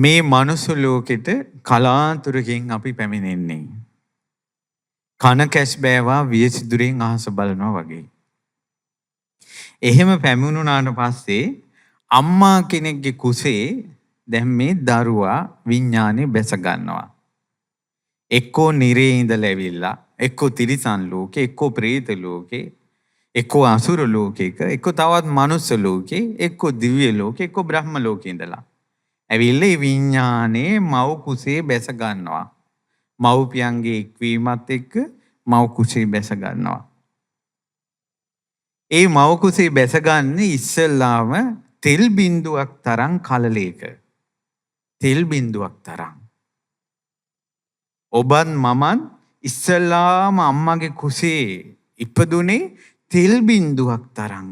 මේ මනුස්ස ලෝකෙට කලාතුරකින් අපි පැමිණෙන්නේ. කන කැස් බෑවා වියසිදුරෙන් අහස බලනවා වගේ. එහෙම පැමිණුණාට පස්සේ අම්මා කෙනෙක්ගේ කුසේ දැන් මේ දරුවා විඥානේ බැස ගන්නවා. එක්කෝ නිරේ ඉඳලා ඇවිල්ලා, එක්කෝ තිරිසන් ලෝකේ, එක්කෝ പ്രേත ලෝකේ, එක්කෝ අසුර ලෝකයක, එක්කෝ තවත් මනුස්ස ලෝකේ, එක්කෝ දිව්‍ය ලෝකේ, එක්කෝ බ්‍රහ්ම ලෝකේ ඉඳලා ඇවිල්ලා විඥානේ මව් කුසේ බැස ගන්නවා. මව්පියන්ගේ එක්වීමත් එක්ක මව් කුසේ බැස ගන්නවා. ඒ මව් කුසේ බැස ගන්න ඉස්සෙල්ලාම තෙල් බින්දුවක් තරම් කලලයක. තෙල් බින්දුවක් තරම්. ඔබත් මමත් ඉස්සෙල්ලාම අම්මගේ කුසේ ඉපදුනේ තෙල් බින්දුවක් තරම්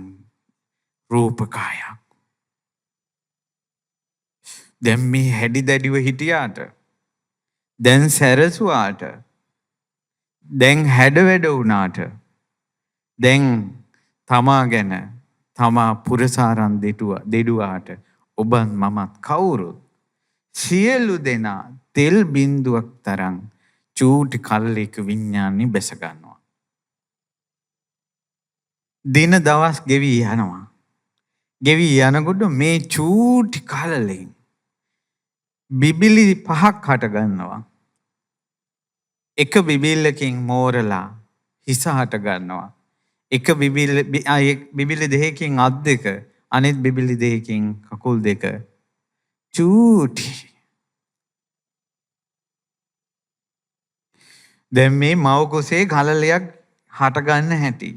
රූපකායක්. දැන් මේ හැඩි දැඩිව හිටියාට, දැන් සැරසුවාට, දැන් හැඩ වැඩ වුණාට, දැන් තමා ගැන තමා පුරසාරන් දෙඩුවාට ඔබත් මමත් කවුරුත් සියලු දෙනා තෙල් බින්දුවක් තරම් චූටි කල්ලයක විඥානේ බැස ගන්නවා. දින දවස් ගෙවි යනවා. ගෙවි යනකොට මේ චූටි කලලෙන් බිබිලි 5ක් හට ගන්නවා. එක බිබිල්ලකින් මෝරලා හිස හට ගන්නවා. එක බිබිලි දෙකකින් අත් දෙක, අනිත් බිබිලි දෙකකින් කකුල් දෙක. චූටි. දැන් මේ මව කුසේ කලලයක් හට ගන්න හැටි.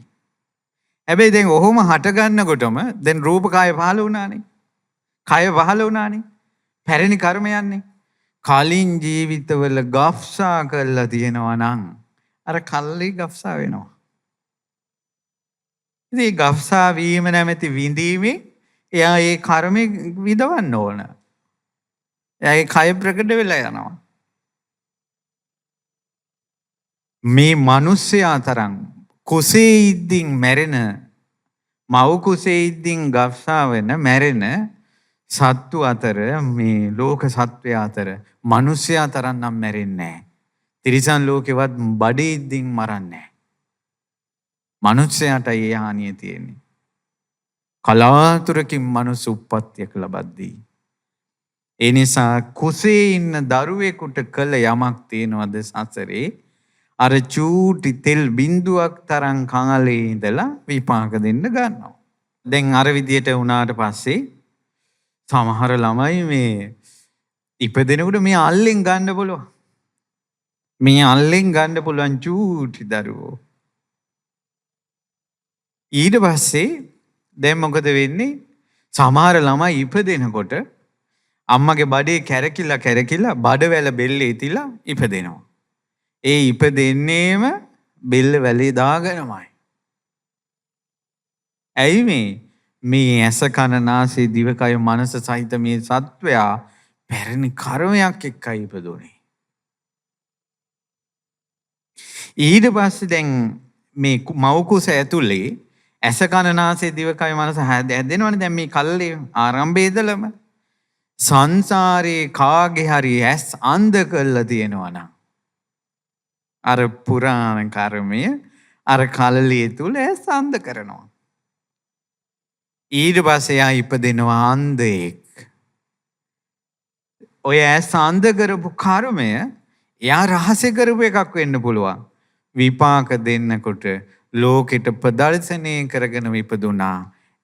හැබැයි දැන් ඔහොම හට ගන්නකොටම දැන් රූපකාය පහළ වුණානේ. කය පහළ වුණානේ. පැරණි කර්මයන්නේ. කලින් ජීවිතවල ගෆ්සා කරලා තියෙනවා නම් අර කල්ලි ගෆ්සා වෙනවා. ඉතින් ගෆ්සා වීම නැමැති විඳීමේ එයා ඒ කර්මෙ විඳවන්න ඕන. එයාගේ කය ප්‍රකට වෙලා යනවා. මේ මිනිස්සයා තරම් කුසේ ඉද්දින් මැරෙන, මව් කුසේ ඉද්දින් ගෆ්සා වෙන මැරෙන සත්තු අතර, මේ ලෝක සත්වයා අතර මිනිස්සයා තරම් නම් මැරෙන්නේ නැහැ. තිරිසන් ලෝකෙවත් බඩේ ඉද්දින් මරන්නේ නැහැ. මිනිස්සයාට ඒ හානිය තියෙන්නේ. කලාතුරකින් මනුස්ස උප්පත්තියක් ලබද්දී. ඒ නිසා කුසේ ඉන්න දරුවෙකුට කළ යමක් තියෙනවද සසරේ? අර චූටි තෙල් බින්දුවක් තරම් කාලේ ඉඳලා විපාක දෙන්න ගන්නවා. දැන් අර විදියට වුණාට පස්සේ සමහර ළමයි මේ ඉපදෙනකොට මේ අල්ලෙන් ගන්න පුළුවන්. මේ අල්ලෙන් ගන්න පුළුවන් චූටි දරුවෝ. ඊට පස්සේ දැන් මොකද වෙන්නේ? සමහර ළමයි ඉපදෙනකොට අම්මගේ බඩේ කැරකිලා බඩවැල බෙල්ලේ තියලා ඉපදෙනවා. ඒ ඉපදෙන්නේම බෙල්ල වැලේ දාගෙනමයි. ඇයි මේ ඇස කන නාසය දිවකය මනස සහිත මේ සත්වයා පැරණි කර්මයක් එක්කයි ඉපදුනේ. ඊට පස්සේ දැන් මේ මව් කුස ඇතුලේ ඇස කන නාසය දිවකය මනස හැදෙනවනේ. දැන් මේ කල්ලේ ආරම්භයේ ඉඳලම සංසාරේ කාගේ හරි ඇස් අන්ධ කරලා තියෙනවා නම් අර පුරාණ කර්මය අර කලලිය තුල ඇස් අන්ධ කරනවා. ඊට පස්සේ ආ ඉපදෙනවා අන්ධයෙක්. ඔය ඇස් අන්ධ කරපු කර්මය එයා රහසේ කරපු එකක් වෙන්න පුළුවන්. විපාක දෙන්නකොට ලෝකෙට ප්‍රදර්ශනය කරගෙන ඉපදුනා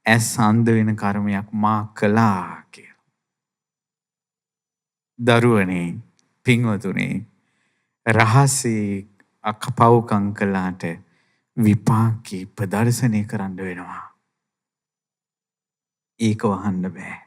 ඇස් අන්ධ වෙන කර්මයක් මා කළා කියලා. දරුවනේ, පින්වතුනේ, රහසේ අකපව්කම් කළාට විපාකේ ප්‍රදර්ශනය කරන්න වෙනවා. ඒක වහන්න බෑ.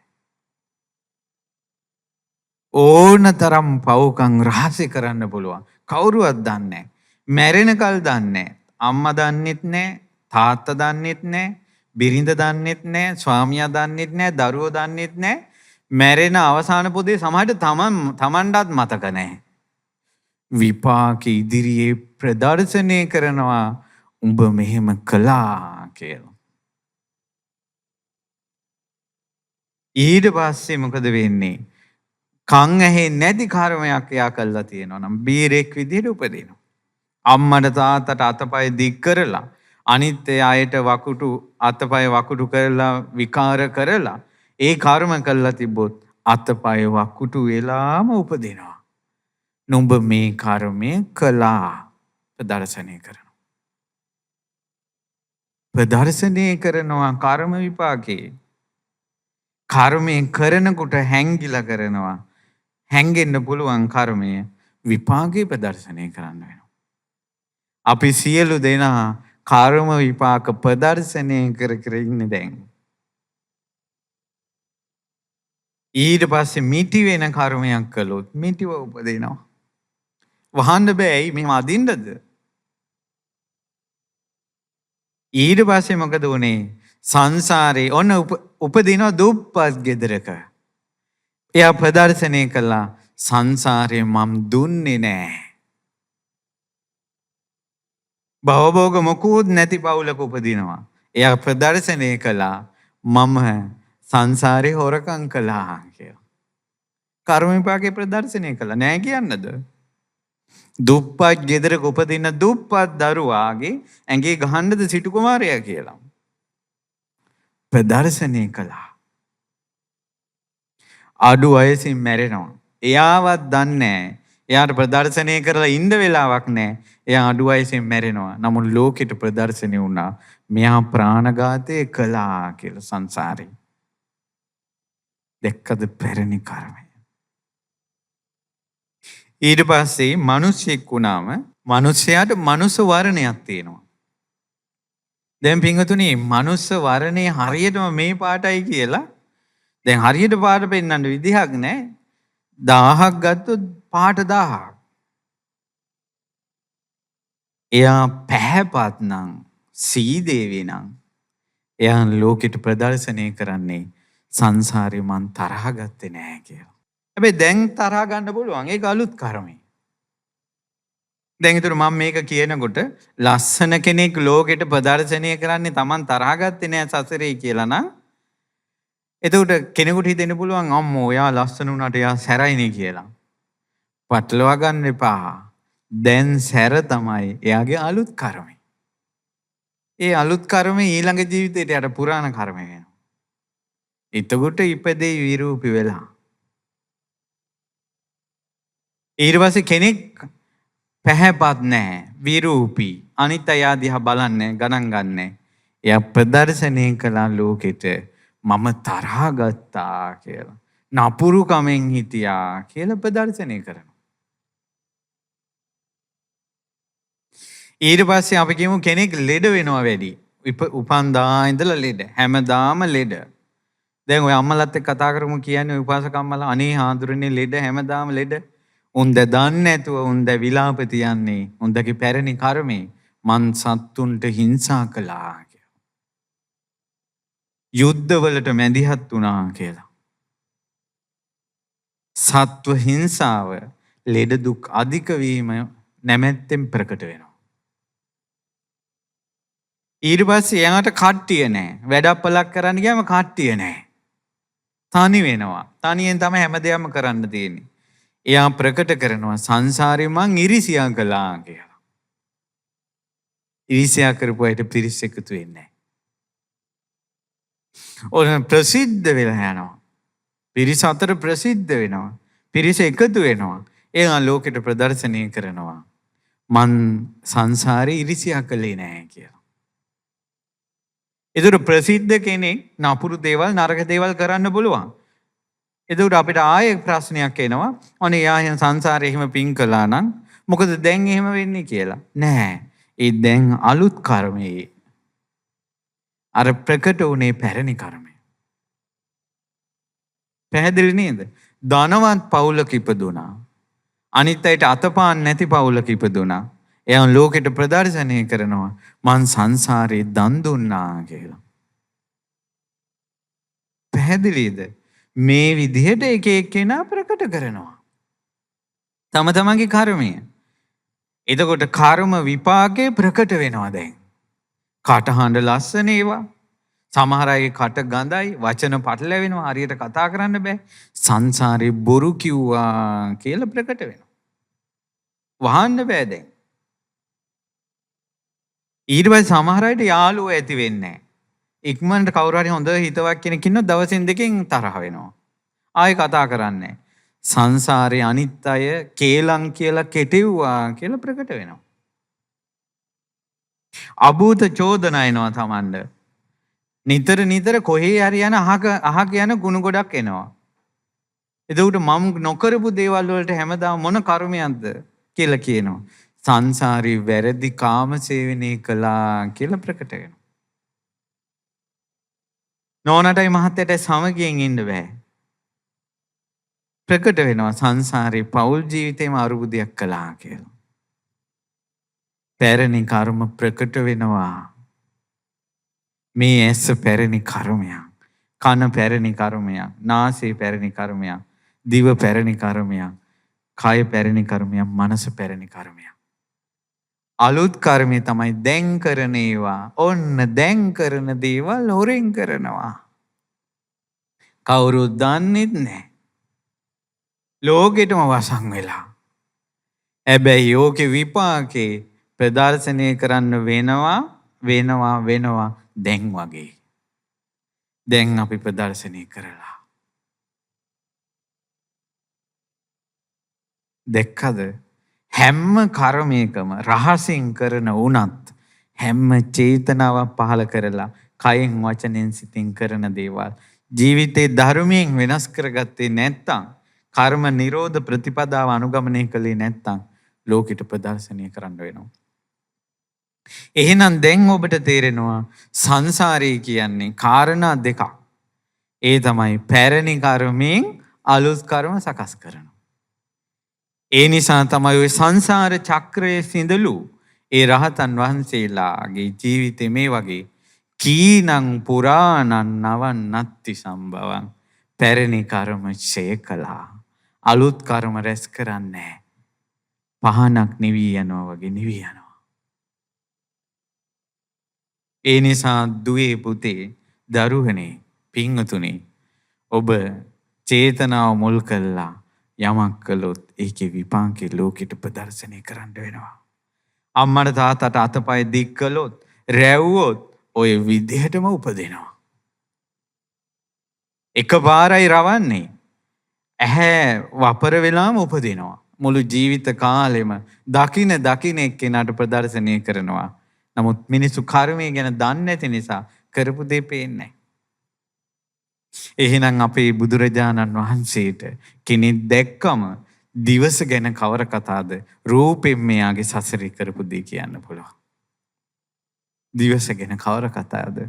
ඕනතරම් පව්කම් රහසේ කරන්න පුළුවන්. කවුරුවත් දන්නේ නැහැ. මැරෙනකල් දන්නේ නැහැ. අම්මා දන්නෙත් නැහැ, තාත්තා දන්නෙත් නැහැ, බිරිඳ දන්නෙත් නැහැ, ස්වාමියා දන්නෙත් නැහැ, දරුවෝ දන්නෙත් නැහැ. මැරෙන අවසාන පොදේ සමහරට තමන්ටත් මතක නැහැ. විපාක ඉදිරියේ ප්‍රදර්ශනය කරනවා උඹ මෙහෙම කළා කියලා. ඊට පස්සේ මොකද වෙන්නේ? කන් ඇහෙන්නේ නැති කර්මයක් එයා කළා තියෙනවා නම් බීරෙක් විදිහට උපදිනවා. අම්මට තාත්තට අතපය දික් කරලා අනිත් අයට වකුටු අතපය වකුටු කරලා විකාර කරලා ඒ කර්ම කළා තිබ්බොත් අතපය වකුටු වෙලාම උපදිනවා. නුඹ මේ කර්මය කළා ප්‍රදර්ශනය කරනවා. ප්‍රදර්ශනය කරනවා කර්ම විපාකේ. කර්මයෙන් කරනකොට හැංගිලා කරනවා. හැංගෙන්න පුළුවන් කර්මය විපාකේ ප්‍රදර්ශනය කරන්න වෙනවා. අපි සියලු දෙනා කර්ම විපාක ප්‍රදර්ශනය කර කර ඉන්නේ දැන්. ඊට පස්සේ මිටි වෙන කර්මයක් කළොත් මිටිව උපදිනවා. වහන්න බෑ. ඇයි මෙහෙම අදින්නද? ඊට පස්සේ මොකද උනේ? සංසාරේ ඔන්න උපදින දුප්පත් ගෙදරක. එයා ප්‍රදර්ශනය කළා සංසාරේ මම දුන්නේ නෑ. භවභෝග මොකුත් නැති පවුලක උපදිනවා. එයා ප්‍රදර්ශනය කළා මම සංසාරේ හොරකම් කළා කියලා. කර්ම විපාකේ ප්‍රදර්ශනය කළා නෑ කියන්නද? දුප්පත් ගෙදරක උපදින දුප්පත් දරුවාගේ ඇඟේ ගහන්නද සිටු කුමාරයා කියලා. ප්‍රදර්ශනය කළා. අඩු වයසින් මැරෙනවා. එයාවත් දන්නේ නැහැ. එයාට ප්‍රදර්ශනය කරලා ඉන්න වෙලාවක් නැහැ. එයා අඩු වයසින් මැරෙනවා. නමුත් ලෝකෙට ප්‍රදර්ශනය වුණා මෙයා ප්‍රාණඝාතය කළා කියලා සංසාරේ. දැක්කද පැරණි කර්මය. ඊට පස්සේ මිනිස්සෙක් වුණාම මිනිසයාට මනුස්ස වර්ණයක් තියෙනවා. දැන් පින්වතුනි මනුස්ස වර්ණය හරියටම මේ පාටයි කියලා දැන් හරියට පාට පෙන්වන්න විදිහක් නැහැ. 1000ක් ගත්තොත් පාට 1000ක්. එයා පැහැපත් නම් සීදේවි නම් එයා ලෝකෙට ප්‍රදර්ශනය කරන්නේ සංසාරේ මං තරහ ගත්තේ නැහැ කියලා. හැබැයි දැන් තරහ ගන්න පුළුවන්. ඒක අලුත් කර්මය. දැන් ඒතර මම මේක කියනකොට ලස්සන කෙනෙක් ලෝකෙට ප්‍රදර්ශනය කරන්නේ Taman තරහ ගත්තේ නැහැ සසරේ කියලා නම් එතකොට කෙනෙකුට හිතෙන්න පුළුවන් අම්මෝ එයා ලස්සන උනාට එයා සැරයිනේ කියලා. පටලවා ගන්න එපා. දැන් සැර තමයි එයාගේ අලුත් කර්මය. ඒ අලුත් කර්මය ඊළඟ ජීවිතේට යට පුරාණ කර්මය වෙනවා. එතකොට ඉපදෙයි විරූපී වෙලා. ඊට පස්සේ කෙනෙක් පැහැපත් නැහැ විරූපී අනිත් අය දිහා බලන්නේ ගණන් ගන්නෑ. එයා ප්‍රදර්ශනය කළා ලෝකෙට මම තරහ ගත්තා කියලා. නපුරු කමෙන් හිටියා කියලා ප්‍රදර්ශනය කරනවා. ඊට පස්සේ අපි කියමු කෙනෙක් ලෙඩ වෙනවා වැඩි. උපන්දා ඉඳලා ලෙඩ. හැමදාම ලෙඩ. දැන් ඔය අම්මලත් එක්ක කතා කරමු කියන්නේ උපාසක අම්මලා අනේ හාඳුරන්නේ ලෙඩ හැමදාම ලෙඩ. උන්ද දන්නේ නැතුව උන්ද විලාප තියන්නේ උන්දගේ පැරණි කර්මේ මං සත්තුන්ට හිංසා කළා කියලා. යුද්ධවලට මැදිහත් වුණා කියලා. සත්ව හිංසාව ලෙඩ දුක් අධික වීම නැමැත්තෙන් ප්‍රකට වෙනවා. ඊට පස්සේ එයාට කට්ටිය නැහැ. වැඩපලක් කරන්න ගියාම කට්ටිය නැහැ. තනි වෙනවා. තනියෙන් තමයි හැමදේම කරන්න තියෙන්නේ. එයා ප්‍රකට කරනවා සංසාරේ මං ඉරිසියා කළා කියලා. ඉරිසියා කරපු අයට පිරිස් එකතු වෙන්නේ නැහැ. ඔන්න ප්‍රසිද්ධ වෙලා යනවා. පිරිස අතර ප්‍රසිද්ධ වෙනවා. පිරිස එකතු වෙනවා. එයා ලෝකෙට ප්‍රදර්ශනය කරනවා මං සංසාරේ ඉරිසියා කළේ නැහැ කියලා. ඒතර ප්‍රසිද්ධ කෙනෙක් නපුරු දේවල් නරක දේවල් කරන්න පුළුවන්. එතකොට අපිට ආයේ ප්‍රශ්නයක් එනවා. අනේ යා සංසාරේ එහෙම පින් කළා නම් මොකද දැන් එහෙම වෙන්නේ කියලා. නෑ. ඒ දැන් අලුත් කර්මයේ අර ප්‍රකට වුණේ පැරණි කර්මය. පැහැදිලි නේද? ධනවත් පවුලක ඉපදුනා. අනිත් අයට අතපාන් නැති පවුලක ඉපදුනා. එයා ලෝකෙට ප්‍රදර්ශනය කරනවා මං සංසාරේ දන් දුන්නා කියලා. පැහැදිලිද? මේ විදිහට එක එක්කෙනා ප්‍රකට කරනවා තම තමන්ගේ කර්මය. එතකොට කර්ම විපාකේ ප්‍රකට වෙනවා දැන්. කටහඬ ලස්සන ඒවා, සමහර අයගේ කට ගඳයි, වචන පටලැවෙනවා, හරියට කතා කරන්න බෑ. සංසාරේ බොරු කිව්වා කියලා ප්‍රකට වෙනවා. වහන්න බෑ දැන්. ඊට පස්සේ සමහර අයට යාළුවෝ ඇති වෙන්නේ නැහැ. ඉක්මනට කවුරු හරි හොඳ හිතවක් කෙනෙක් ඉන්නොත් දවසින් දෙකකින් තරහ වෙනවා. ආයෙ කතා කරන්නේ. සංසාරේ අනිත් අය කේලම් කියලා කෙටෙව්වා කියලා ප්‍රකට වෙනවා. අභූත චෝදනා එනවා Tamanda. නිතර කොහේ හරි යන අහක යන ගුණ ගොඩක් එනවා. එතකොට මම නොකරපු දේවල් වලට හැමදාම මොන කර්මයක්ද කියලා කියනවා. සංසාරේ වැරදි කාම සේවනය කළා කියලා ප්‍රකට වෙනවා. නෝනටයි මහත්තයට සමගියෙන් ඉන්න බෑ. ප්‍රකට වෙනවා සංසාරේ පෞල් ජීවිතේම අරුබුදයක් කළා කියලා. පැරණි කර්ම ප්‍රකට වෙනවා. මේ ඇස පැරණි කර්මයක්, කන පැරණි කර්මයක්, නාසය පැරණි කර්මයක්, දිව පැරණි කර්මයක්, කය පැරණි කර්මයක්, මනස පැරණි කර්මයක්. අලුත් කර්මය තමයි දැන් කරන ඒවා. ඔන්න දැන් කරන දේවල් හොරෙන් කරනවා. කවුරුත් දන්නෙත් නැහැ. ලෝකෙටම වසන් වෙලා. හැබැයි යෝගේ විපාකේ ප්‍රදර්ශනය කරන්න වෙනවා දැන් වගේ. දැන් අපි ප්‍රදර්ශනය කරලා. දැක්කද? හැම කර්මයකම රහසින් කරන උනත් හැම චේතනාවක් පහළ කරලා කයෙන් වචනෙන් සිතින් කරන දේවල් ජීවිතේ ධර්මයෙන් වෙනස් කරගත්තේ නැත්තම්, කර්ම නිරෝධ ප්‍රතිපදාව අනුගමනය කළේ නැත්තම් ලෝකෙට ප්‍රදර්ශනය කරන්න වෙනවා. එහෙනම් දැන් ඔබට තේරෙනවා සංසාරය කියන්නේ කාරණා දෙකක්. ඒ තමයි පැරණි කර්මයෙන් අලුත් කර්ම සකස් කරනවා. ඒ නිසා තමයි ওই සංසාර චක්‍රයේ සිඳලු ඒ රහතන් වහන්සේලාගේ ජීවිතේ මේ වගේ කීනං පුරාණං නවන්නත්ති සම්භවං. පැරණි කර්ම ඡය කළා. අලුත් කර්ම රැස් කරන්නේ පහනක් නිවි යනවා වගේ නිවි යනවා. ඒ නිසා දුවේ පුතේ, දරුවනේ, පින්වතුනි, ඔබ චේතනාව මුල් කළා යමක් කළොත් ඒකේ විපාකේ ලෝකෙට ප්‍රදර්ශනය කරන්න වෙනවා. අම්මට තාත්තට අතපය දික් කළොත්, රැව්වොත් ඔය විදිහටම උපදිනවා. එකපාරයි රවන්නේ. ඇහැ වපර වෙලාම උපදිනවා. මුළු ජීවිත කාලෙම දකින එක්කෙනාට ප්‍රදර්ශනය කරනවා. නමුත් මිනිස්සු කර්මය ගැන දන්නේ නැති නිසා කරපු දේ පේන්නේ නැහැ. එහෙනම් අපේ බුදුරජාණන් වහන්සේට කෙනෙක් දැක්කම දිවස ගැන කවර කතාද? රූපෙන් මෙයාගේ සසරේ කරපු දේ කියන්න පුළුවන්. දිවස ගැන කවර කතාවද?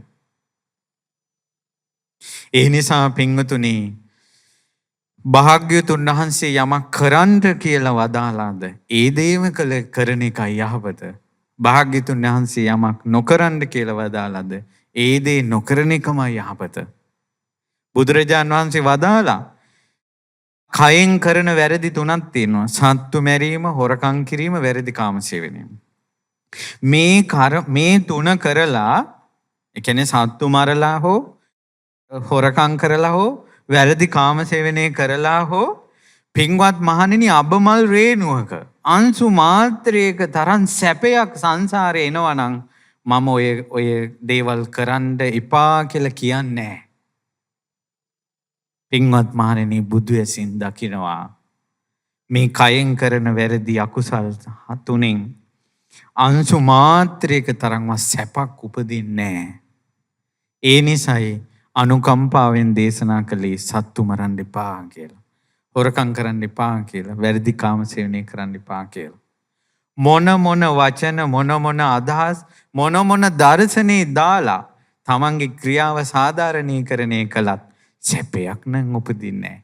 ඒ නිසා පින්වතුනි, භාග්‍යවතුන් වහන්සේ යමක් කරන්න කියලා වදාලාද ඒ දේම කරන එකයි යහපත. භාග්‍යවතුන් වහන්සේ යමක් නොකරන්න කියලා වදාලාද ඒ දේ නොකරන එකමයි යහපත. බුදුරජාන් වහන්සේ වදාලා කයෙන් කරන වැරදි තුනක් තියෙනවා. සත්තු මැරීම, හොරකම් කිරීම, වැරදි කාමසේවනය. මේ තුන කරලා, ඒ කියන්නේ සත්තු මරලා හෝ හොරකම් කරලා හෝ වැරදි කාමසේවනය කරලා හෝ පින්වත් මහණෙනි, අබමල් රේණුවක අංශු මාත්‍රයක තරම් සැපයක් සංසාරේ එනවා නම් මම ඔය දේවල් කරන්න එපා කියලා කියන්නේ නැහැ. පින්වත් මහණෙනි, බුදු ඇසින් දකිනවා මේ කයෙන් කරන වැරදි අකුසල් තුනෙන් අංශු මාත්‍රයක තරම්වත් සැපක් උපදින්නේ නැහැ. ඒ නිසායි අනුකම්පාවෙන් දේශනා කළේ සත්තු මරන්න එපා කියලා. හොරකම් කරන්න එපා කියලා. වැරදි කාමසේවනය කරන්න එපා කියලා. මොන වචන, මොන අදහස්, මොන දර්ශනේ දාලා තමන්ගේ ක්‍රියාව සාධාරණීකරණය කළත් සැපයක් නම් උපදින්නේ නැහැ.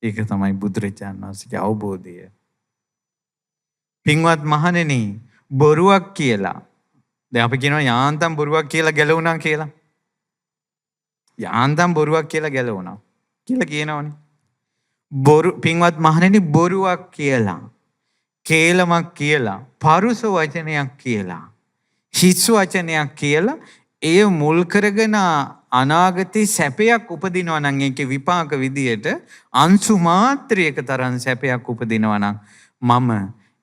ඒක තමයි බුදුරජාණන් වහන්සේගේ අවබෝධය. පින්වත් මහණෙනි, බොරුවක් කියලා, දැන් අපි කියනවා යාන්තම් බොරුවක් කියලා ගැලවුණා කියලා. යාන්තම් බොරුවක් කියලා ගැලවුණා කියලා කියනවනේ. පින්වත් මහණෙනි, බොරුවක් කියලා, කේලමක් කියලා, පරුස වචනයක් කියලා, හිස් වචනයක් කියලා එය මුල් කරගෙන අනාගතේ සැපයක් උපදිනවා නම් ඒකේ විපාක විදියට අංශු මාත්‍රයක තරම් සැපයක් උපදිනවා නම් මම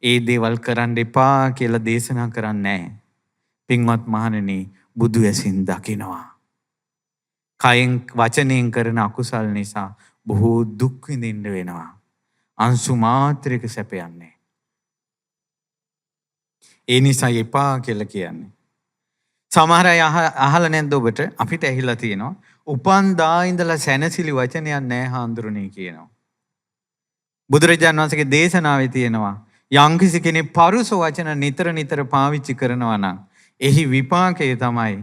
ඒ දේවල් කරන්න එපා කියලා දේශනා කරන්නේ නැහැ. පින්වත් මහණෙනි, බුදු ඇසින් දකිනවා. කයෙන් වචනයෙන් කරන අකුසල් නිසා බොහෝ දුක් විඳින්න වෙනවා. අංශු මාත්‍රයක සැපයක් නැහැ. ඒ නිසා එපා කියලා කියන්නේ. සමහර අය අහලා නැද්ද ඔබට? අපිට ඇහිලා තියෙනවා. උපන් දා ඉඳලා සැනසිලි වචනයක් නැහැ හාමුදුරනේ කියනවා. බුදුරජාණන් වහන්සේගේ දේශනාවේ තියෙනවා යම්කිසි කෙනෙක් පරුස වචන නිතර නිතර පාවිච්චි කරනවා නම් එහි විපාකය තමයි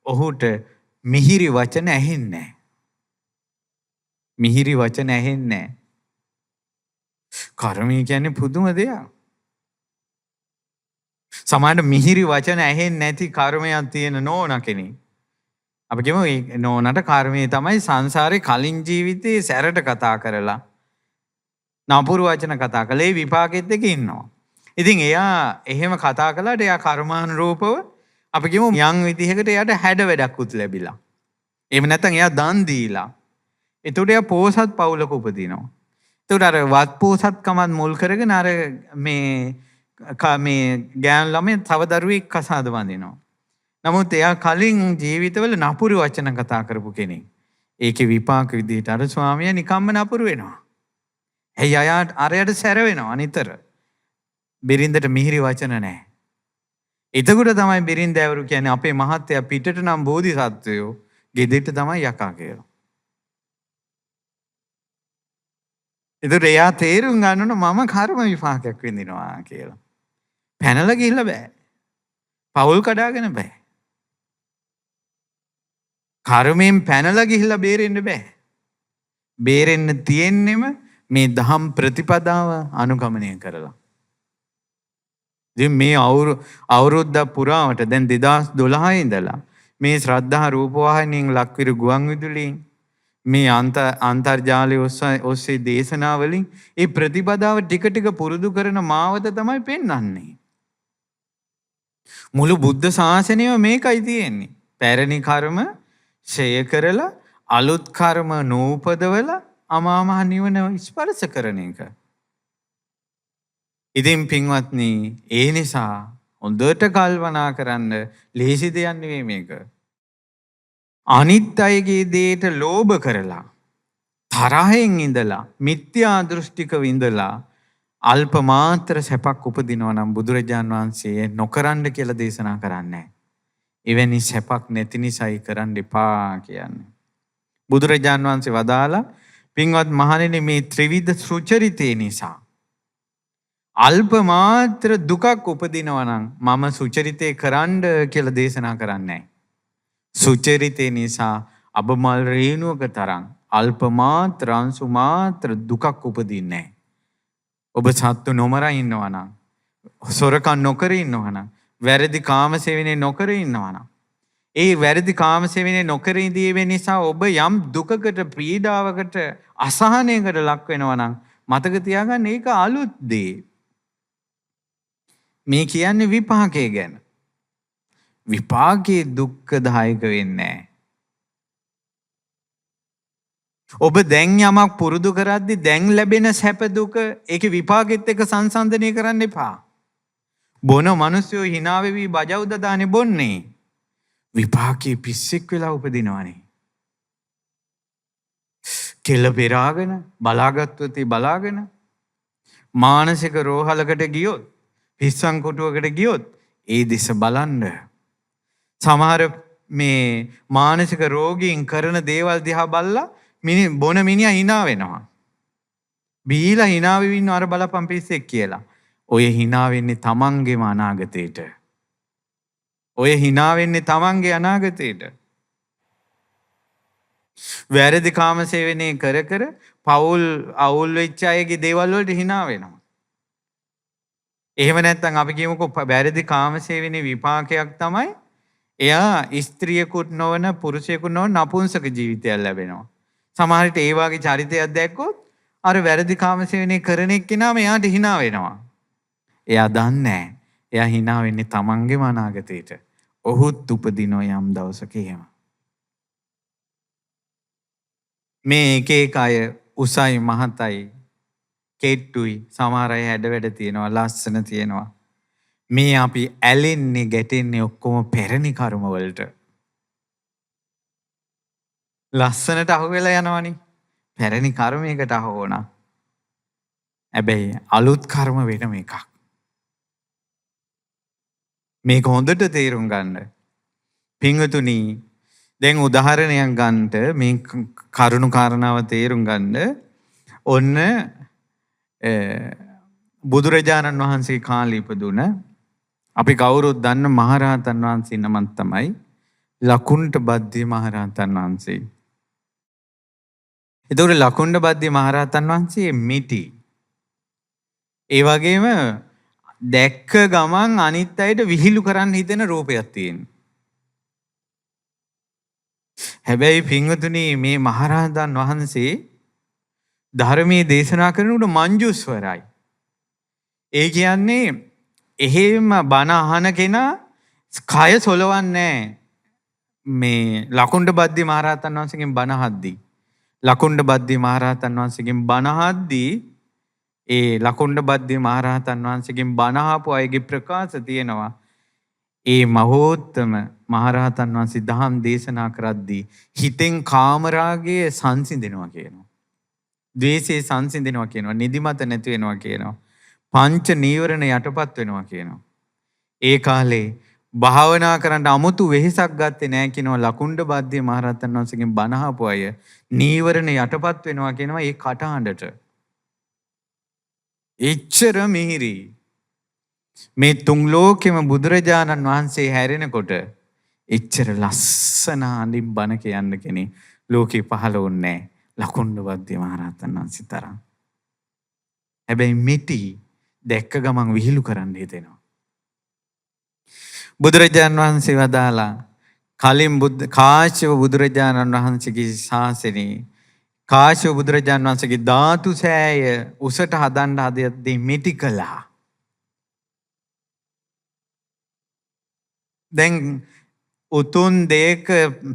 ඔහුට මිහිරි වචන ඇහෙන්නේ නැහැ. මිහිරි වචන ඇහෙන්නේ නැහැ. කර්මය කියන්නේ පුදුම දෙයක්. සමහරවිට මිහිරි වචන ඇහෙන්නේ නැති කර්මයක් තියෙන නෝන කෙනෙක්. අපි කියමු ඒ නෝනට කර්මය තමයි සංසාරේ කලින් ජීවිතේ සැරට කතා කරලා නපුරු වචන කතා කළේ විපාකෙත් එක ඉන්නවා. ඉතින් එයා එහෙම කතා කළාට එයා කර්මානුරූපව අපි කියමු යම් විදිහකට එයාට හැඩ වැඩක්කුත් ලැබිලා. එහෙම නැත්නම් එයා දන් දීලා. එතකොට එයා පෝසත් පවුලක උපදිනවා. එතකොට අර වත් පෝසත්කමත් මුල් කරගෙන අර මේ ගෑන් ළමයි තව දරුවෙක් කසාද බඳිනවා. නමුත් එයා කලින් ජීවිතවල නපුරු වචන කතා කරපු කෙනෙක්. ඒකේ විපාක විදිහට අර ස්වාමියා නිකම්ම නපුරු වෙනවා. ඇයි අරයට සැර වෙනවා නිතර. බිරින්දට මිහිරි වචන නැහැ. එතකොට තමයි බිරින්දෑවරු කියන්නේ අපේ මහත්තයා පිටට නම් බෝධිසත්වයෝ ගෙදෙට්ට තමයි යකා කියලා. එතකොට එයා තේරුම් ගන්න ඕන මම කර්ම විපාකයක් විඳිනවා කියලා. පැනලා ගිහිල්ලා බෑ. පවුල් කඩාගෙන බෑ. කර්මයෙන් පැනලා ගිහිල්ලා බේරෙන්න බෑ. බේරෙන්න තියෙන්නෙම මේ දහම් ප්‍රතිපදාව අනුගමනය කරලා. ඉතින් මේ අවුරුද්ද පුරාවට දැන් 2012 ඉඳලා මේ ශ්‍රද්ධා රූපවාහිනියෙන් ලක්විරු ගුවන් විදුලියෙන් මේ අන්තර්ජාලය ඔස්සේ දේශනාවලින් ඒ ප්‍රතිපදාව ටික ටික පුරුදු කරන මාවත තමයි පෙන්වන්නේ. මුළු බුද්ධ ශාසනයම මේකයි තියෙන්නේ. පැරණි කර්ම ඡය කරලා අලුත් කර්ම නූපදවලා අමා මහ නිවන ස්පර්ශ කරන එක. ඉතින් පින්වත්නි, ඒ නිසා හොඳට කල්පනා කරන්න ලේසි දෙයක් නෙවෙයි මේක. අනිත් අයගේ දේට ලෝභ කරලා තරහෙන් ඉඳලා මිත්‍යා දෘෂ්ටිකව ඉඳලා අල්ප මාත්‍ර සැපක් උපදිනවා නම් බුදුරජාන් වහන්සේ නොකරන්න කියලා දේශනා කරන්නේ. එවැනි සැපක් නැති නිසායි කරන්න එපා කියන්නේ. බුදුරජාන් වහන්සේ වදාලා පින්වත් මහණෙනි මේ ත්‍රිවිධ සුචරිතේ නිසා අල්ප මාත්‍ර දුකක් උපදිනවා නම් මම සුචරිතේ කරන්න කියලා දේශනා කරන්නේ. සුචරිතේ නිසා අබමල් රේණුවක තරම් අල්ප මාත්‍ර අංශු මාත්‍ර දුකක් උපදින්නේ නැහැ. ඔබ සත්තු නොමර ඉන්නවා නම්, සොරකම් නොකර ඉන්නවා නම්, වැරදි කාමසේවනයේ නොකර ඉන්නවා නම්, ඒ වැරදි කාමසේවනයේ නොකර ඉඳීම නිසා ඔබ යම් දුකකට, පීඩාවකට, අසහනයකට ලක් වෙනවා නම් මතක තියාගන්න ඒක අලුත් දේ. මේ කියන්නේ විපාකයේ ගැන. විපාකයේ දුක්ඛදායක වෙන්නේ නැහැ. ඔබ දැන් යමක් පුරුදු කරද්දි දැන් ලැබෙන සැප දුක ඒකේ විපාකෙත් එක්ක සංසන්දනය කරන්න එපා. බොන මිනිස්සු hina වෙවි බජව් දදානේ බොන්නේ. විපාකයේ පිස්සෙක් වෙලා උපදිනවනේ. කෙල පෙරාගෙන බලාගත්වති බලාගෙන මානසික රෝහලකට ගියොත්, පිස්සන් කොටුවකට ගියොත් ඒ දිස බලන්න. සමහර මේ මානසික රෝගීන් කරන දේවල් දිහා බලලා බොන මිනිහා hina වෙනවා. බීලා hina වෙවි ඉන්න අර බලපන් පිස්සෙක් කියලා. ඔය hina වෙන්නේ තමන්ගේම අනාගතේට. ඔය hina වෙන්නේ තමන්ගේ අනාගතේට. වැරදි කාමසේවනයේ කර කර පවුල් අවුල් වෙච්ච අයගේ දේවල් වලට hina වෙනවා. එහෙම නැත්නම් අපි කියමුකෝ වැරදි කාමසේවනයේ විපාකයක් තමයි එයා ස්ත්‍රියකුත් නොවන පුරුෂයෙකුත් නොවන නපුංසක ජීවිතයක් ලැබෙනවා. සමහර විට ඒ වගේ චරිතයක් දැක්කොත් අර වැරදි කාමසේවනයේ කරන එක්කෙනාම එයාට hina වෙනවා. එයා දන්නේ නැහැ. එයා hina වෙන්නේ තමන්ගේම අනාගතේට. ඔහුත් උපදිනෝ යම් දවසක එහෙම. මේ එක එක අය උසයි මහතයි කෙට්ටුයි සමහර අය හැඩ වැඩ තියෙනවා ලස්සන තියෙනවා. මේ අපි ඇලෙන්නේ ගැටෙන්නේ ඔක්කොම පැරණි කර්ම වලට. ලස්සනට අහු වෙලා යනවනේ. පැරණි කර්මයකට අහු වුණා. හැබැයි අලුත් කර්ම වෙනම එකක්. මේක හොඳට තේරුම් ගන්න. පින්වතුනි දැන් උදාහරණයක් ගන්නට මේ කරුණු කාරණාව තේරුම් ගන්න ඔන්න බුදුරජාණන් වහන්සේ කාලේ ඉපදුන අපි කවුරුත් දන්න මහරහතන් වහන්සේ නමක් තමයි ලකුණ්ඨ බද්දී මහරහතන් වහන්සේ. ඒතකොට ලකුණ්ඨ බද්දී මහරහතන් වහන්සේ මිටි. ඒ වගේම දැක්ක ගමන් අනිත් අයට විහිළු කරන්න හිතෙන රූපයක් තියෙනවා. හැබැයි පින්වතුනි මේ මහරහතන් වහන්සේ ධර්මයේ දේශනා කරනකොට මංජුස්වරයි. ඒ කියන්නේ එහෙම බණ අහන කෙනා කය සොලවන්නේ මේ ලකුණ්ඨ බද්දී මහරහතන් වහන්සේගෙන් බණ අහද්දී. ලකුණ්ඨ බද්දී මහරහතන් වහන්සේගෙන් බණ අහද්දී ඒ ලකුණ්ඨ බද්දී මහරහතන් වහන්සේගෙන් බණ අහපු අයගේ ප්‍රකාශ තියෙනවා. ඒ මහෝත්තම මහරහතන් වහන්සේ දහම් දේශනා කරද්දී හිතෙන් කාමරාගයේ සංසිඳෙනවා කියනවා. ද්වේෂයේ සංසිඳෙනවා කියනවා. නිදිමත නැති වෙනවා කියනවා. පංච නීවරණ යටපත් වෙනවා කියනවා. ඒ කාලේ භාවනා කරන්න අමුතු වෙහෙසක් ගත්තේ නැහැ කියනවා. ලකුණ්ඨ බද්දී මහරහතන් වහන්සේගෙන් බණ අහපු අය නීවරණ යටපත් වෙනවා කියනවා. ඒ කටහඬට එච්චර මිහිරි මේ තුන් ලෝකෙම බුදුරජාණන් වහන්සේ හැරෙනකොට එච්චර ලස්සන හඬින් බණ කියන්න කෙනෙක් ලෝකේ පහළ වුණේ නැහැ. ලකුණ්ඨ බද්දී මහරහතන් වහන්සේ තරම්. හැබැයි මිටි දැක්ක ගමන් විහිළු කරන්න හිතෙනවා. බුදුරජාණන් වහන්සේ වදාලා කලින් කාශ්‍යප බුදුරජාණන් වහන්සේගේ ශාසනයේ කාශ්‍යප බුදුරජාණන් වහන්සේගේ ධාතු සෑය උසට හදන්න හදද්දී මිටි කළා. දැන් උතුම් දෙයක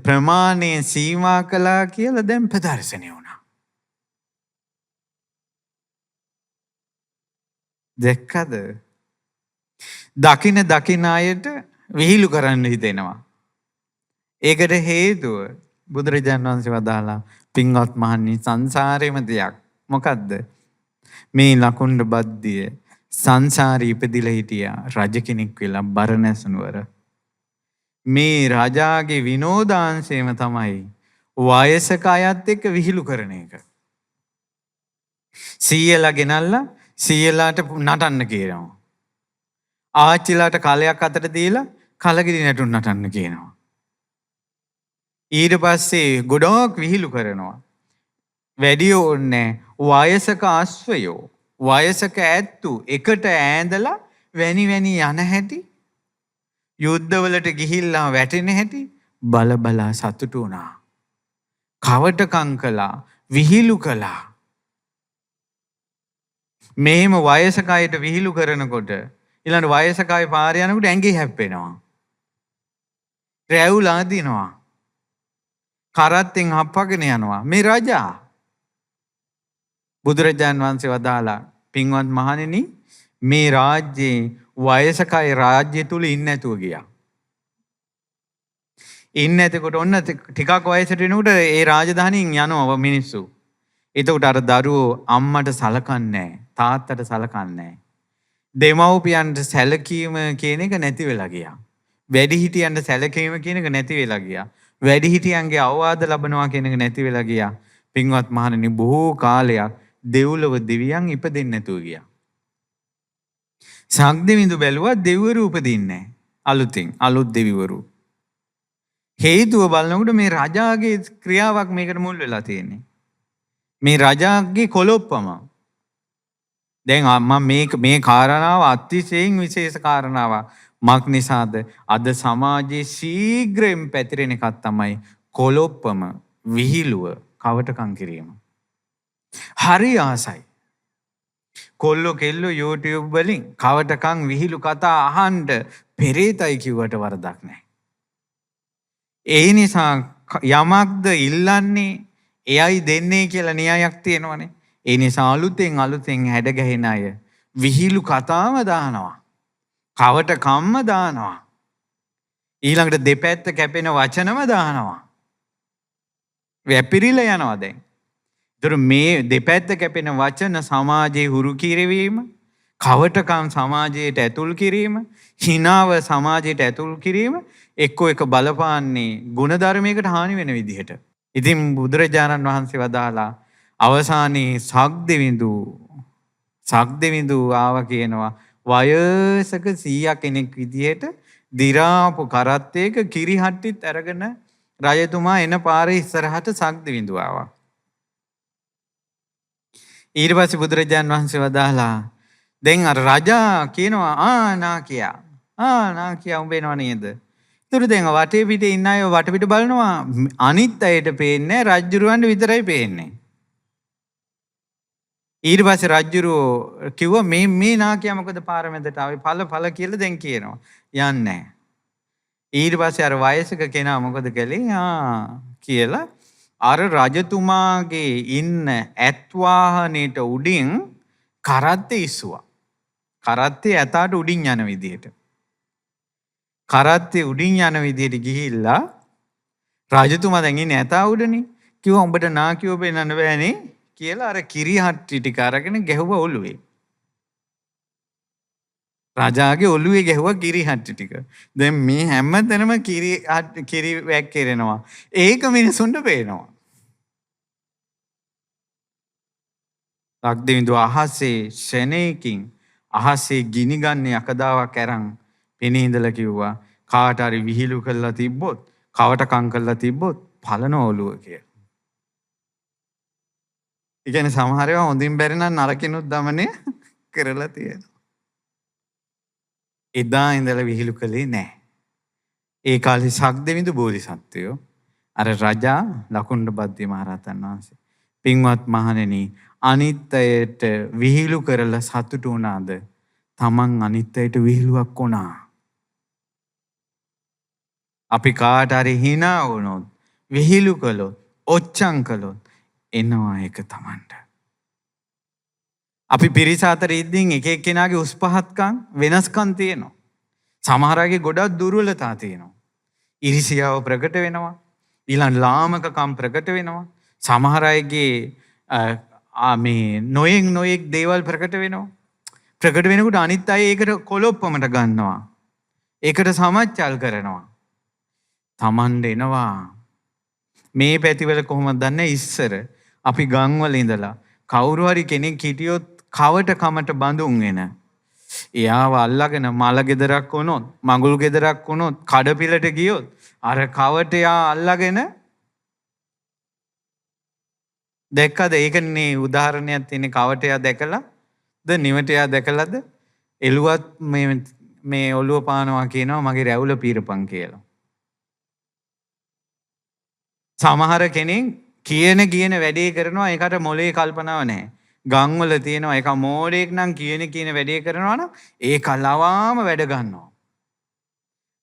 ප්‍රමාණය සීමා කළා කියලා දැන් ප්‍රදර්ශනය වුණා. දැක්කද? දකින අයට විහිළු කරන්න හිතෙනවා. ඒකට හේතුව බුදුරජාණන් වහන්සේ වදාලා පින්වත් මහණනි සංසාරේම දෙයක්. මොකද්ද? මේ ලකුණ්ඨ බද්දිය සංසාරේ ඉපදිලා හිටියා රජ කෙනෙක් වෙලා බරණැස් නුවර. මේ රජාගේ විනෝදාංශයම තමයි වයසක අයත් එක්ක විහිළු කරන එක. සීයලා ගෙනල්ලා සීයලාට නටන්න කියනවා. ආච්චිලාට කලයක් අතට දීලා කලගිරි නැටුම් නටන්න කියනවා. ඊට පස්සේ ගොඩක් විහිළු කරනවා. වැඩි ඕනේ වයසක අශ්වයෝ වයසක ඇත්තු එකට ඈඳලා වැනි යන හැටි යුද්ධවලට ගිහිල්ලා වැටෙන හැටි බල සතුටු වුණා. කවටකම් කළා විහිළු කළා. මේම වයසක අයට විහිළු කරනකොට ඊළඟ වයසක අය පාර යනකොට ඇඟේ හැප්පෙනවා. රැවුලා දිනවා. කරත්තෙන් හප්පගෙන යනවා. මේ රජා බුදුරජාන් වහන්සේ වදාලා පින්වත් මහණෙනි මේ රාජ්‍යයේ වයසක අය රාජ්‍ය තුල ඉන්නේ නැතුව ගියා. ඉන්නේ නැතකොට ඔන්න ටිකක් වයසට වෙනකොට ඒ රාජධානියෙන් යනවා මිනිස්සු. එතකොට අර දරුවෝ අම්මට සලකන්නේ නැහැ, තාත්තට සලකන්නේ නැහැ. දෙමව්පියන්ට සැලකීම කියන එක නැති වෙලා ගියා. වැඩිහිටියන්ට සැලකීම කියන එක නැති වෙලා ගියා. වැඩිහිටියන්ගේ අවවාද ලබනවා කියන එක නැති වෙලා ගියා. පින්වත් මහණෙනි බොහෝ කාලයක් දෙව්ලොව දෙවියන් ඉපදෙන්නේ නැතුව ගියා. සක්දෙවිඳු බැලුවා දෙවිවරු උපදින්නේ නැහැ. අලුත් දෙවිවරු. හේතුව බලනකොට මේ රජාගේ ක්‍රියාවක් මේකට මුල් වෙලා තියෙන්නේ. මේ රජාගේ කොලොප්පම. දැන් මම මේ කාරණාව අතිශයින් විශේෂ කාරණාවක්. මක් නිසාද අද සමාජයේ ශීඝ්‍රයෙන් පැතිරෙන එකක් තමයි කොලොප්පම, විහිළුව, කවටකම් කිරීම. හරි ආසයි. කොල්ලෝ කෙල්ලෝ YouTube වලින් කවටකම් විහිළු කතා අහන්න පෙරේතයි කිව්වට වරදක් නැහැ. ඒ නිසා යමක්ද ඉල්ලන්නේ එයයි දෙන්නේ කියලා න්‍යායක් තියෙනවනේ. ඒ නිසා අලුතෙන් හැඩ ගැහෙන අය විහිළු කතාම දානවා. කවට කම්ම දානවා. ඊළඟට දෙපැත්ත කැපෙන වචනම දානවා. වැපිරිලා යනවා දැන්. ඒතර මේ දෙපැත්ත කැපෙන වචන සමාජයේ හුරු කිරීම, කවටකම් සමාජයට ඇතුල් කිරීම, හිනාව සමාජයට ඇතුල් කිරීම එක්ක එක බලපාන්නේ ගුණධර්මයකට හානි වෙන විදිහට. ඉතින් බුදුරජාණන් වහන්සේ වදාලා අවසානයේ සක්දෙවිඳු ආව කියනවා වයසක 100 කෙනෙක් විදිහට දිරාපු කරත්තයක කිරිහට්ටිත් අරගෙන රජතුමා එන පාරේ ඉස්සරහට සක්දෙවිඳු ආවා. ඊට පස්සේ බුදුරජාණන් වහන්සේ වදාලා දැන් අර රජා කියනවා නාකියා උඹ එනව නේද? ඒතර දැන් වටේ පිටේ ඉන්න අය වටපිට බලනවා අනිත් අයට පේන්නේ රජුරවන්ට විතරයි පේන්නේ. ඊට පස්සේ රජුරෝ කිව්වා මේ නාකියා මොකද පාර මැදට ආවේ පළ කියලා දැන් කියනවා. යන්නේ නැහැ. ඊට පස්සේ අර වයසක කෙනා මොකද කළේ? කියලා අර රජතුමාගේ ඉන්න ඇත් වාහනේට උඩින් කරත්තේ ඉස්සුවා. කරත්තේ ඇතාට උඩින් යන විදිහට. කරත්තේ උඩින් යන විදිහට ගිහිල්ලා රජතුමා දැන් ඉන්නේ ඇතා උඩනේ. කිව්වා උඹට නාකියෝ පෙන්නන්න බෑනේ කියලා අර කිරිහට්ටි ටික අරගෙන ගැහුවා ඔළුවේ. රජාගේ ඔළුවේ ගැහුවා කිරිහට්ටි ටික. දැන් මේ හැමතැනම කිරි වැක්කිරෙනවා. ඒක මිනිසුන්ට පේනවා. ලක්දිවිඳු අහසේ ශනේකින් අහසේ ගිනිගන්න යකදාවක් අරන් පෙනී ඉඳලා කිව්වා කාට හරි විහිළු කරලා තිබ්බොත් කවටකම් කරලා තිබ්බොත් පලන ඔළුව කියලා. ඒ කියන්නේ සමහර ඒවා හොඳින් බැරි නම් නරකිනුත් দমনය කරලා තියෙනවා. එදා ඉඳලා විහිළු කළේ නැහැ. ඒ කාලේ සක්දෙවිඳු බෝධිසත්වයෝ අර රජා ලකුණ්ඩබද්දී මහරහතන් වහන්සේ පින්වත් මහණෙනි අනිත් අයට විහිළු කරලා සතුටු වුණාද? තමන් අනිත් අයට විහිළුවක් වුණා. අපි කාට හරි hina වුණොත්, විහිළු කළොත්, ඔච්චම් කළොත් එනවා ඒක තමන්ට. අපි පිරිස අතර ඉඳින් එක එක්කෙනාගේ උස් පහත්කම් වෙනස්කම් තියෙනවා. සමහර අයගේ ගොඩක් දුර්වලතා තියෙනවා. ඉරිසියාව ප්‍රකට වෙනවා. ඊළඟ ලාමකකම් ප්‍රකට වෙනවා. සමහර අයගේ මේ නොයෙක් දේවල් ප්‍රකට වෙනවා. ප්‍රකට වෙනකොට අනිත් අය ඒකට කොලොප්පමට ගන්නවා. ඒකට සමච්චල් කරනවා. තමන්ට එනවා. මේ පැතිවල කොහොමද දන්නේ? ඉස්සර අපි ගම්වල ඉඳලා කවුරු හරි කෙනෙක් හිටියොත් කවට කමට බඳුන් වෙන. එයාව අල්ලගෙන මල ගෙදරක් වුණොත්, මඟුල් ගෙදරක් වුණොත්, කඩපිලට ගියොත් අර කවට යා අල්ලගෙන දැක්කද? ඒකනේ උදාහරණයක් තියෙන්නේ. කවටයා දැකලාද නිවටයා දැකලාද එළුවත් මේ ඔළුව පානවා කියනවා මගේ රැවුල පීරපන් කියලා. සමහර කෙනෙක් කියන වැඩේ කරනවා ඒකට මොලේ කල්පනාව නැහැ. ගම්වල තියෙනවා ඒක මෝඩෙක් නම් කියන වැඩේ කරනවා නම් ඒක ලවාම වැඩ ගන්නවා.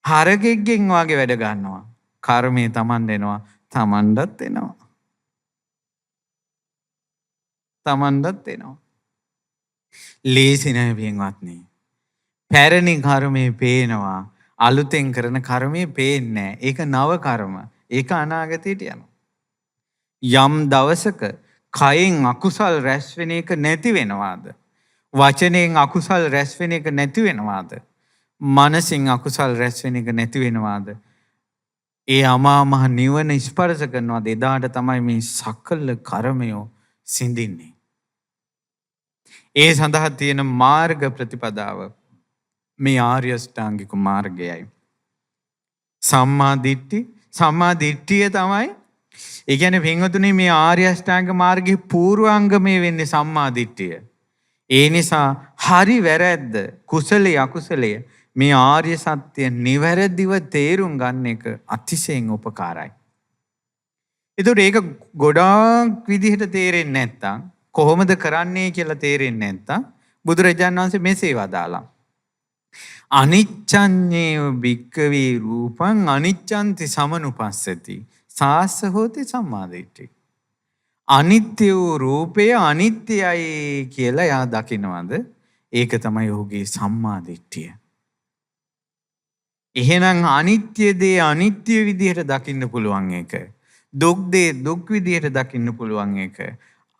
හරකෙක්ගෙන් වාගේ වැඩ ගන්නවා. කර්මයේ Taman දෙනවා. Tamanටත් එනවා. Tamanටත් එනවා. ලේසි නෑ පින්වත්නි. පැරණි කර්මයේ පේනවා. අලුතෙන් කරන කර්මයේ පේන්නේ නෑ. ඒක නව කර්ම. ඒක අනාගතයට යනවා. යම් දවසක කයෙන් අකුසල් රැස් වෙන එක නැති වෙනවාද? වචනයෙන් අකුසල් රැස් වෙන එක නැති වෙනවාද? මනසින් අකුසල් රැස් වෙන එක නැති වෙනවාද? ඒ අමා මහ නිවන ස්පර්ශ කරනවාද? එදාට තමයි මේ සකල කර්මය සිඳින්නේ. ඒ සඳහා තියෙන මාර්ග ප්‍රතිපදාව මේ ආර්ය අෂ්ටාංගික මාර්ගයයි. සම්මා දිට්ඨිය තමයි. ඒ කියන්නේ පින්වතුනි මේ ආර්ය අෂ්ටාංග මාර්ගයේ පූර්වාංගමය වෙන්නේ සම්මා දිට්ඨිය. ඒ නිසා හරි වැරද්ද, කුසලයේ අකුසලයේ මේ ආර්ය සත්‍ය නිවැරදිව තේරුම් ගන්න එක අතිශයින් උපකාරයි. ඒතකොට ඒක ගොඩාක් විදිහට තේරෙන්නේ නැත්තම් කොහොමද කරන්නේ කියලා තේරෙන්නේ නැත්තම් බුදුරජාණන් වහන්සේ මෙසේ වදාළා. අනිච්ඡඤ්ඤේව භික්ඛවේ රූපං අනිච්ඡන්ති සමනුපස්සති. සාස්ස හෝති සම්මාදිට්ඨි. අනිත්‍ය වූ රූපය අනිත්‍යයි කියලා යා දකින්නවද? ඒක තමයි ඔහුගේ සම්මාදිට්ඨිය. එහෙනම් අනිත්‍ය දේ අනිත්‍ය විදිහට දකින්න පුළුවන් එක. දුක් දේ දුක් විදිහට දකින්න පුළුවන් එක.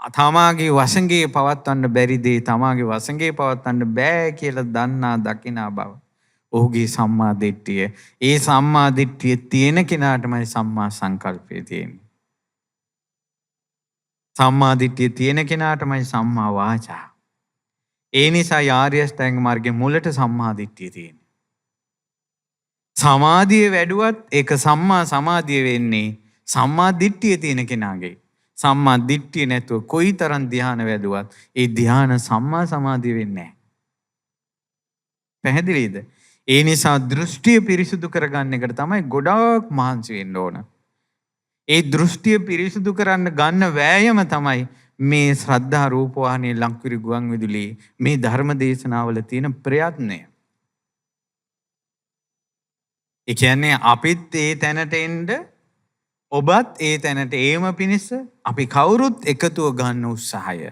තමාගේ වසඟේ පවත්වන්න බැරි දේ තමාගේ වසඟේ පවත්වන්න බෑ කියලා දන්නා දකිනා බව. ඔහුගේ සම්මා දිට්ඨිය. ඒ සම්මා දිට්ඨිය තියෙන කෙනාටමයි සම්මා සංකල්පය තියෙන්නේ. සම්මා දිට්ඨිය තියෙන කෙනාටමයි සම්මා වාචා. ඒ නිසා ආර්ය අෂ්ටාංග මාර්ගයේ මුලට සම්මා දිට්ඨිය තියෙන්නේ. සමාධිය වැඩුවත් ඒක සම්මා සමාධිය වෙන්නේ සම්මා දිට්ඨිය තියෙන කෙනාගේ. සම්මා දිට්ඨිය නැතුව කොයිතරම් ධ්‍යාන වැඩුවත් ඒ ධ්‍යාන සම්මා සමාධිය වෙන්නේ නැහැ. පැහැදිලිද? ඒ නිසා දෘෂ්ටිය පිරිසුදු කරගන්න එකට තමයි ගොඩාක් මහන්සි වෙන්න ඕන. ඒ දෘෂ්ටිය පිරිසුදු කරන්න ගන්න වෑයම තමයි මේ ශ්‍රද්ධා රූපවාහිනී ලංකිරි ගුවන් විදුලියේ මේ ධර්ම දේශනාවල තියෙන ප්‍රයත්නය. ඒ කියන්නේ අපිත් ඒ තැනට එන්න ඔබත් ඒ තැනට ඒම පිණිස අපි කවුරුත් එකතුව ගන්න උත්සාහය.